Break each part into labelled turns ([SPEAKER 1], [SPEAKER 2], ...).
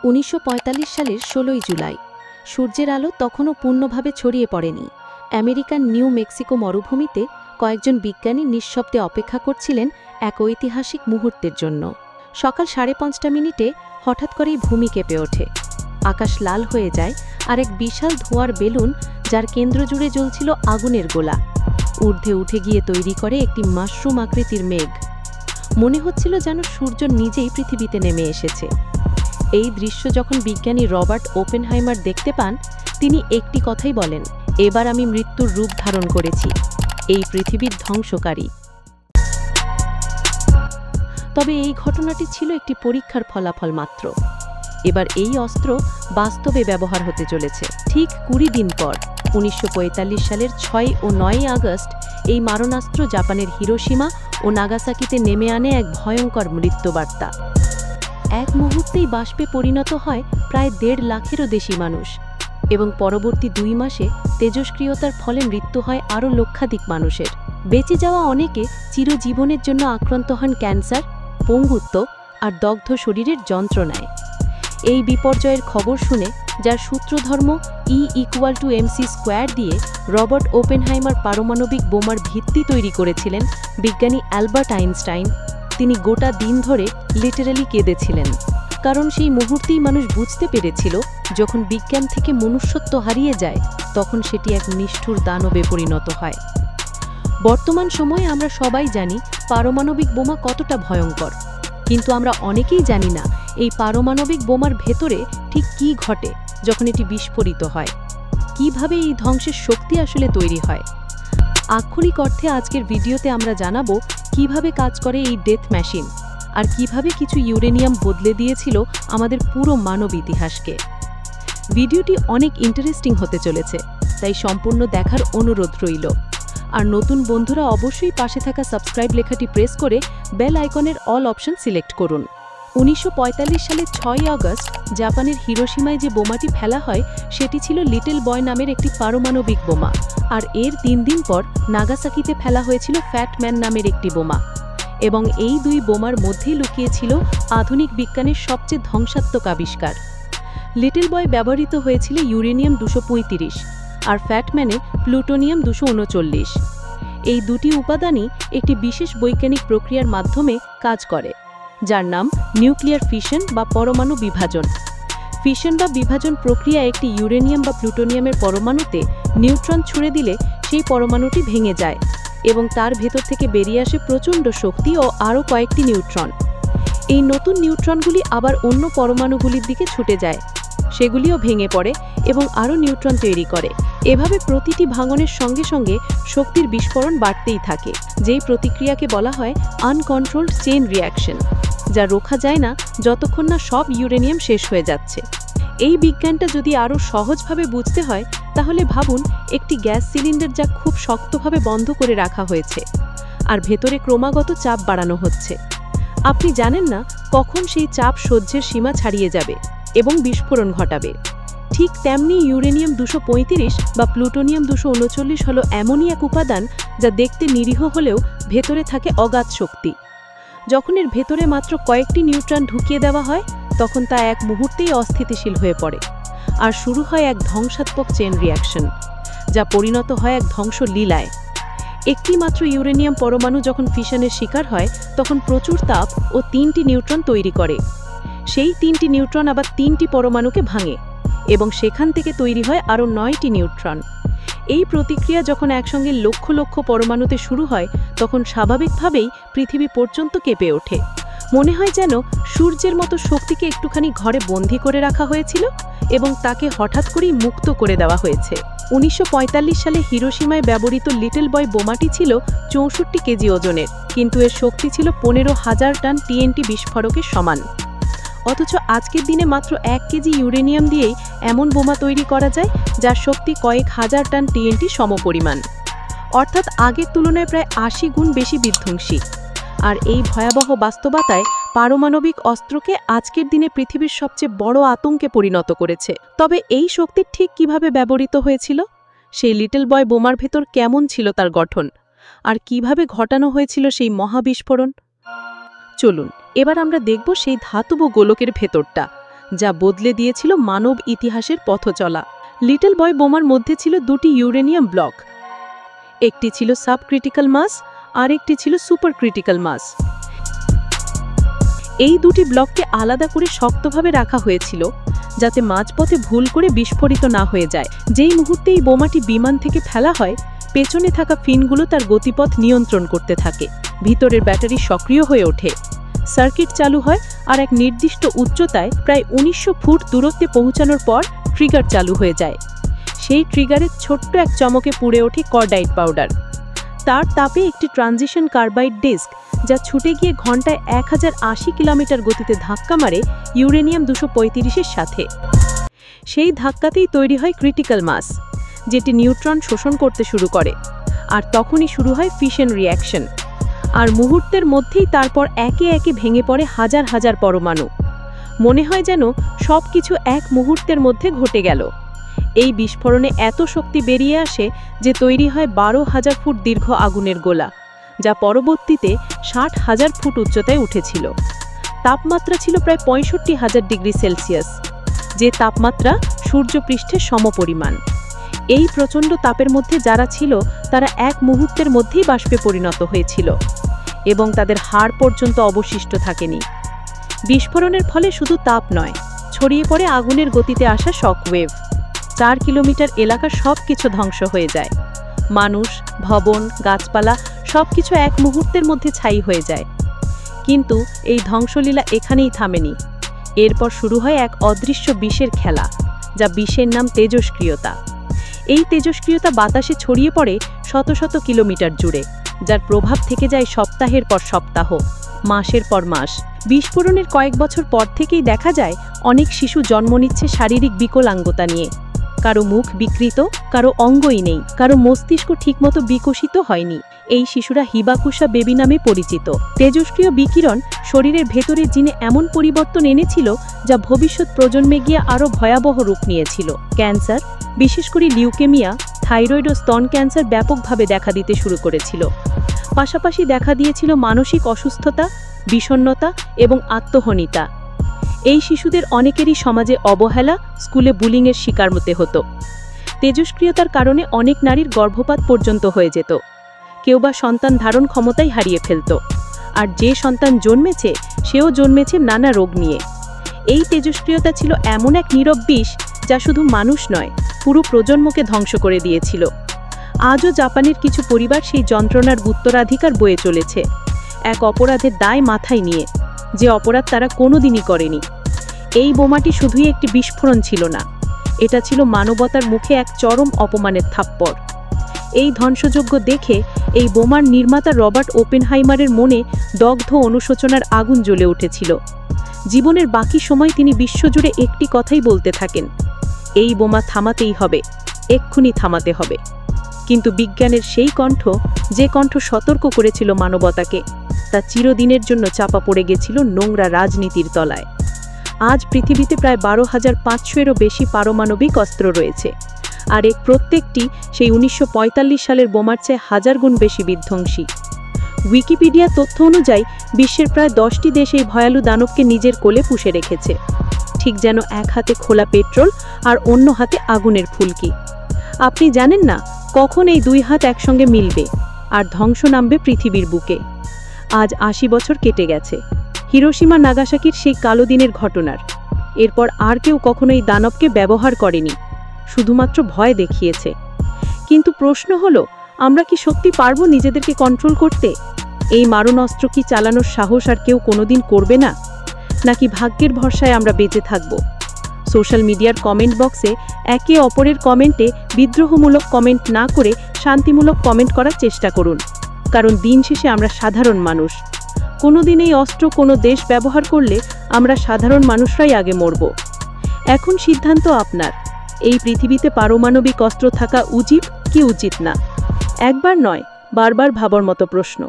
[SPEAKER 1] 1945 সালের 16 জুলাই। সূর্যের আলো তখনও পূর্ণভাবে ছড়িয়ে পড়েনি। আমেরিকান নিউ মেক্সিকো মরুভূমিতে কয়েকজন বিজ্ঞানী নিঃশব্দে অপেক্ষা করছিলেন এক ঐতিহাসিক মুহূর্তের জন্য। সকাল 5:30 হঠাৎ করেই ভূমি কেঁপে ওঠে। আকাশ লাল হয়ে যায়, আর এক বিশাল ধোঁয়ার বেলুন, যার কেন্দ্র জুড়ে জ্বলছিল আগুনের গোলা, ঊর্ধ্বে উঠে গিয়ে তৈরি করে একটি মাশরুম আকৃতির মেঘ। মনে হচ্ছিল যেন সূর্য নিজেই পৃথিবীতে নেমে এসেছে। এই দৃশ্য যখন বিজ্ঞানী রবার্ট ওপেনহাইমার দেখতে পান, তিনি একটি কথাই বলেন, এবার আমি মৃত্যুর রূপ ধারণ করেছি, এই পৃথিবীর ধ্বংসকারী। তবে এই ঘটনাটি ছিল একটি পরীক্ষার ফলাফল মাত্র। এবার এই অস্ত্র বাস্তবে ব্যবহার হতে চলেছে। ঠিক 20 দিন পর 1945 সালের 6 ও 9 আগস্ট এই মারণাস্ত্র জাপানের হিরোশিমা ও নাগাসাকিতে নেমে আনে এক ভয়ঙ্কর মৃত্যুবার্তা। এক মুহূর্তেই বাষ্পে পরিণত হয় প্রায় 1.5 লাখেরও বেশি মানুষ, এবং পরবর্তী 2 মাসে তেজস্ক্রিয়তার ফলে মৃত্যু হয় আরও লক্ষাধিক মানুষের। বেঁচে যাওয়া অনেকে চিরজীবনের জন্য আক্রান্ত হন ক্যান্সার, পঙ্গুত্ব আর দগ্ধ শরীরের যন্ত্রণায়। এই বিপর্যয়ের খবর শুনে, যার সূত্রধর্ম E=mc² দিয়ে রবার্ট ওপেনহাইমার পারমাণবিক বোমার ভিত্তি তৈরি করেছিলেন বিজ্ঞানী অ্যালবার্ট আইনস্টাইন, তিনি গোটা দিন ধরে লিটারালি কেঁদেছিলেন। কারণ সেই মুহূর্তেই মানুষ বুঝতে পেরেছিল, যখন বিজ্ঞান থেকে মনুষ্যত্ব হারিয়ে যায়, তখন সেটি এক নিষ্ঠুর দানবে পরিণত হয়। বর্তমান সময়ে আমরা সবাই জানি পারমাণবিক বোমা কতটা ভয়ঙ্কর, কিন্তু আমরা অনেকেই জানি না এই পারমাণবিক বোমার ভেতরে ঠিক কী ঘটে যখন এটি বিস্ফোরিত হয়, কিভাবে এই ধ্বংসের শক্তি আসলে তৈরি হয়। আক্ষরিক অর্থে আজকের ভিডিওতে আমরা জানাবো কিভাবে কাজ করে এই ডেথ মেশিন, আর কিভাবে কিছু ইউরেনিয়াম বদলে দিয়েছিল আমাদের পুরো মানব ইতিহাসকে। ভিডিওটি অনেক ইন্টারেস্টিং হতে চলেছে, তাই সম্পূর্ণ দেখার অনুরোধ রইল। আর নতুন বন্ধুরা অবশ্যই পাশে থাকা সাবস্ক্রাইব লেখাটি প্রেস করে বেল আইকনের অল অপশন সিলেক্ট করুন। 1945 সালের 6 আগস্ট জাপানের হিরোশিমায় যে বোমাটি ফেলা হয়, সেটি ছিল লিটল বয় নামের একটি পারমাণবিক বোমা, আর এর 3 দিন পর নাগাসাকিতে ফেলা হয়েছিল ফ্যাট ম্যান নামের একটি বোমা। এবং এই 2 বোমার মধ্যেই লুকিয়েছিল আধুনিক বিজ্ঞানের সবচেয়ে ধ্বংসাত্মক আবিষ্কার। লিটল বয় ব্যবহৃত হয়েছিল ইউরেনিয়াম 235 আর ফ্যাটম্যানে প্লুটোনিয়াম 239। এই দুটি উপাদানই একটি বিশেষ বৈজ্ঞানিক প্রক্রিয়ার মাধ্যমে কাজ করে, যার নাম নিউক্লিয়ার ফিশন বা পরমাণু বিভাজন। ফিশন বা বিভাজন প্রক্রিয়া একটি ইউরেনিয়াম বা প্লুটোনিয়ামের পরমাণুতে নিউট্রন ছুড়ে দিলে সেই পরমাণুটি ভেঙে যায়, এবং তার ভেতর থেকে বেরিয়ে আসে প্রচণ্ড শক্তি ও আরও কয়েকটি নিউট্রন। এই নতুন নিউট্রনগুলি আবার অন্য পরমাণুগুলির দিকে ছুটে যায়, সেগুলিও ভেঙে পড়ে এবং আরও নিউট্রন তৈরি করে। এভাবে প্রতিটি ভাঙনের সঙ্গে সঙ্গে শক্তির বিস্ফোরণ বাড়তেই থাকে, যেই প্রতিক্রিয়াকে বলা হয় আনকন্ট্রোলড চেইন রিঅ্যাকশন, যা রোখা যায় না যতক্ষণ না সব ইউরেনিয়াম শেষ হয়ে যাচ্ছে। এই বিজ্ঞানটা যদি আরও সহজভাবে বুঝতে হয়, তাহলে ভাবুন একটি গ্যাস সিলিন্ডার যা খুব শক্তভাবে বন্ধ করে রাখা হয়েছে, আর ভেতরে ক্রমাগত চাপ বাড়ানো হচ্ছে। আপনি জানেন না কখন সেই চাপ সহ্যের সীমা ছাড়িয়ে যাবে এবং বিস্ফোরণ ঘটাবে। ঠিক তেমনি ইউরেনিয়াম 235 বা প্লুটোনিয়াম 239 হলো এমনই এক উপাদান যা দেখতে নিরীহ হলেও ভেতরে থাকে অগাধ শক্তি। যখন এর ভেতরে মাত্র কয়েকটি নিউট্রন ঢুকিয়ে দেওয়া হয়, তখন তা এক মুহূর্তেই অস্থিতিশীল হয়ে পড়ে, আর শুরু হয় এক ধ্বংসাত্মক চেইন রিঅ্যাকশন, যা পরিণত হয় এক ধ্বংসলীলায়। একটি মাত্র ইউরেনিয়াম পরমাণু যখন ফিশনের শিকার হয়, তখন প্রচুর তাপ ও 3টি নিউট্রন তৈরি করে। সেই 3টি নিউট্রন আবার 3টি পরমাণুকে ভাঙে, এবং সেখান থেকে তৈরি হয় আরও 9টি নিউট্রন। এই প্রতিক্রিয়া যখন একসঙ্গে লক্ষ লক্ষ পরমাণুতে শুরু হয়, তখন স্বাভাবিকভাবেই পৃথিবী পর্যন্ত কেঁপে ওঠে। মনে হয় যেন সূর্যের মতো শক্তিকে একটুখানি ঘরে বন্দী করে রাখা হয়েছিল এবং তাকে হঠাৎ করেই মুক্ত করে দেওয়া হয়েছে। 1945 সালে হিরোশিমায় ব্যবহৃত লিটল বয় বোমাটি ছিল 64 কেজি ওজনের, কিন্তু এর শক্তি ছিল 15,000 টন টিএনটি বিস্ফোরকের সমান। অথচ আজকের দিনে মাত্র 1 কেজি ইউরেনিয়াম দিয়েই এমন বোমা তৈরি করা যায় যার শক্তি কয়েক হাজার টন টিএনটি সমপরিমাণ, অর্থাৎ আগের তুলনায় প্রায় 80 গুণ বেশি বিধ্বংসী। আর এই ভয়াবহ বাস্তবতায় পারমাণবিক অস্ত্রকে আজকের দিনে পৃথিবীর সবচেয়ে বড় আতঙ্কে পরিণত করেছে। তবে এই শক্তি ঠিক কিভাবে ব্যবহৃত হয়েছিল? সেই লিটল বয় বোমার ভেতর কেমন ছিল তার গঠন, আর কিভাবে ঘটানো হয়েছিল সেই মহাবিস্ফোরণ? চলুন এবার আমরা দেখব সেই ধাতব গোলকের ভেতরটা, যা বদলে দিয়েছিল মানব ইতিহাসের পথচলা। লিটল বয় বোমার মধ্যে ছিল দুটি ইউরেনিয়াম ব্লক, একটি ছিল সাব ক্রিটিক্যাল মাস আর একটি ছিল সুপার ক্রিটিক্যাল মাস। এই দুটি ব্লককে আলাদা করে শক্তভাবে রাখা হয়েছিল যাতে মাঝপথে ভুল করে বিস্ফোরিত না হয়ে যায়। যেই মুহূর্তে এই বোমাটি বিমান থেকে ফেলা হয়, পেছনে থাকা ফিনগুলো তার গতিপথ নিয়ন্ত্রণ করতে থাকে। ভিতরের ব্যাটারি সক্রিয় হয়ে ওঠে, সার্কিট চালু হয়, আর এক নির্দিষ্ট উচ্চতায় প্রায় 1900 ফুট দূরত্বে পৌঁছানোর পর ট্রিগার চালু হয়ে যায়। সেই ট্রিগারের ছোট্ট এক চমকে পুড়ে ওঠে কর্ডাইট পাউডার। তার তাপে একটি ট্রানজিশন কার্বাইড ডিস্ক, যা ছুটে গিয়ে ঘন্টায় 1080 কিলোমিটার গতিতে ধাক্কা মারে ইউরেনিয়াম 235-এর সাথে। সেই ধাক্কাতেই তৈরি হয় ক্রিটিক্যাল মাস, যেটি নিউট্রন শোষণ করতে শুরু করে, আর তখনই শুরু হয় ফিশন রিঅ্যাকশন। আর মুহূর্তের মধ্যেই তারপর একে একে ভেঙে পড়ে হাজার হাজার পরমাণু। মনে হয় যেন সব কিছু এক মুহূর্তের মধ্যে ঘটে গেল। এই বিস্ফোরণে এত শক্তি বেরিয়ে আসে যে তৈরি হয় 12,000 ফুট দীর্ঘ আগুনের গোলা, যা পরবর্তীতে 60,000 ফুট উচ্চতায় উঠেছিল। তাপমাত্রা ছিল প্রায় 65,000 ডিগ্রি সেলসিয়াস, যে তাপমাত্রা সূর্যপৃষ্ঠের সমপরিমাণ। এই প্রচণ্ড তাপের মধ্যে যারা ছিল তারা এক মুহূর্তের মধ্যেই বাষ্পে পরিণত হয়েছিল, এবং তাদের হাড় পর্যন্ত অবশিষ্ট থাকেনি। বিস্ফোরণের ফলে শুধু তাপ নয়, ছড়িয়ে পড়ে আগুনের গতিতে আসা শকওয়েভ। 4 কিলোমিটার এলাকা সব কিছু ধ্বংস হয়ে যায়। মানুষ, ভবন, গাছপালা সবকিছু এক মুহূর্তের মধ্যে ছাই হয়ে যায়। কিন্তু এই ধ্বংসলীলা এখানেই থামেনি। এরপর শুরু হয় এক অদৃশ্য বিষের খেলা, যা বিষের নাম তেজস্ক্রিয়তা। এই তেজস্ক্রিয়তা বাতাসে ছড়িয়ে পড়ে শত শত কিলোমিটার জুড়ে, যার প্রভাব থেকে যায় সপ্তাহের পর সপ্তাহ, মাসের পর মাস। বিস্ফোরণের কয়েক বছর পর থেকেই দেখা যায় অনেক শিশু জন্ম নিচ্ছে শারীরিক বিকলাঙ্গতা নিয়ে। কারো মুখ বিকৃত, কারো অঙ্গই নেই, কারো মস্তিষ্ক ঠিকমতো বিকশিত হয়নি। এই শিশুরা হিবাকুশা বেবি নামে পরিচিত। তেজস্ক্রিয় বিকিরণ শরীরের ভেতরে জিনে এমন পরিবর্তন এনেছিল যা ভবিষ্যৎ প্রজন্মে গিয়ে আরও ভয়াবহ রূপ নিয়েছিল। ক্যান্সার, বিশেষ করে লিউকেমিয়া, থাইরয়েড ও স্তন ক্যান্সার ব্যাপকভাবে দেখা দিতে শুরু করেছিল। পাশাপাশি দেখা দিয়েছিল মানসিক অসুস্থতা, বিষণ্ণতা এবং আত্মহনিতা। এই শিশুদের অনেকেরই সমাজে অবহেলা, স্কুলে বুলিংয়ের শিকার হতে হতো। তেজস্ক্রিয়তার কারণে অনেক নারীর গর্ভপাত পর্যন্ত হয়ে যেত। কেউ বা সন্তান ধারণ ক্ষমতাই হারিয়ে ফেলত, আর যে সন্তান জন্মেছে সেও জন্মেছে নানা রোগ নিয়ে। এই তেজস্ক্রিয়তা ছিল এমন এক নীরব বিষ যা শুধু মানুষ নয়, পুরো প্রজন্মকে ধ্বংস করে দিয়েছিল। আজও জাপানের কিছু পরিবার সেই যন্ত্রণার উত্তরাধিকার বয়ে চলেছে, এক অপরাধের দায় মাথায় নিয়ে, যে অপরাধ তারা কোনোদিনই করেনি। এই বোমাটি শুধুই একটি বিস্ফোরণ ছিল না, এটা ছিল মানবতার মুখে এক চরম অপমানের থাপ্পড়। এই ধ্বংসযজ্ঞ দেখে এই বোমার নির্মাতা রবার্ট ওপেনহাইমারের মনে দগ্ধ অনুশোচনার আগুন জ্বলে উঠেছিল। জীবনের বাকি সময় তিনি বিশ্বজুড়ে একটি কথাই বলতে থাকেন, এই বোমা থামাতেই হবে, এক্ষুনি থামাতে হবে। কিন্তু বিজ্ঞানের সেই কণ্ঠ, যে কণ্ঠ সতর্ক করেছিল মানবতাকে, তা চিরদিনের জন্য চাপা পড়ে গেছিল নোংরা রাজনীতির তলায়। আজ পৃথিবীতে প্রায় 12,500-এরও বেশি পারমাণবিক অস্ত্র রয়েছে, আর এর প্রত্যেকটি সেই 1945 সালের বোমার চেয়ে 1000 গুণ বেশি বিধ্বংসী। উইকিপিডিয়া তথ্য অনুযায়ী বিশ্বের প্রায় 10টি দেশ এই ভয়ালু দানবকে নিজের কোলে পুষে রেখেছে, ঠিক যেন এক হাতে খোলা পেট্রোল আর অন্য হাতে আগুনের ফুলকি। আপনি জানেন না কখন এই দুই হাত একসঙ্গে মিলবে আর ধ্বংস নামবে পৃথিবীর বুকে। আজ 80 বছর কেটে গেছে হিরোশিমা নাগাসাকির সেই কালো দিনের ঘটনার। এরপর আর কেউ কখনো এই দানবকে ব্যবহার করেনি, শুধুমাত্র ভয় দেখিয়েছে। কিন্তু প্রশ্ন হলো, আমরা কি সত্যি পারবো নিজেদেরকে কন্ট্রোল করতে? এই মারণ অস্ত্র কি চালানোর সাহস আর কেউ কোনোদিন করবে না, নাকি ভাগ্যের ভরসায় আমরা বেঁচে থাকব? সোশ্যাল মিডিয়ার কমেন্ট বক্সে একে অপরের কমেন্টে বিদ্রোহমূলক কমেন্ট না করে শান্তিমূলক কমেন্ট করার চেষ্টা করুন, কারণ দিন শেষে আমরা সাধারণ মানুষ। কোনোদিন এই অস্ত্র কোনো দেশ ব্যবহার করলে আমরা সাধারণ মানুষরাই আগে মরব। এখন সিদ্ধান্ত আপনার, এই পৃথিবীতে পারমাণবিক অস্ত্র থাকা উচিত কি উচিত না? একবার নয়, বারবার ভাবার মতো প্রশ্ন।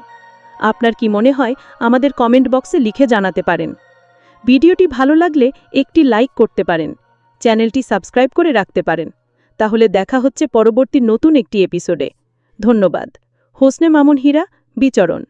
[SPEAKER 1] আপনার কি মনে হয় আমাদের কমেন্ট বক্সে লিখে জানাতে পারেন। ভিডিওটি ভালো লাগলে একটি লাইক করতে পারেন, চ্যানেলটি সাবস্ক্রাইব করে রাখতে পারেন। তাহলে দেখা হচ্ছে পরবর্তী নতুন একটি এপিসোডে। ধন্যবাদ। হোসনে মামুন হীরা, বিচরণ।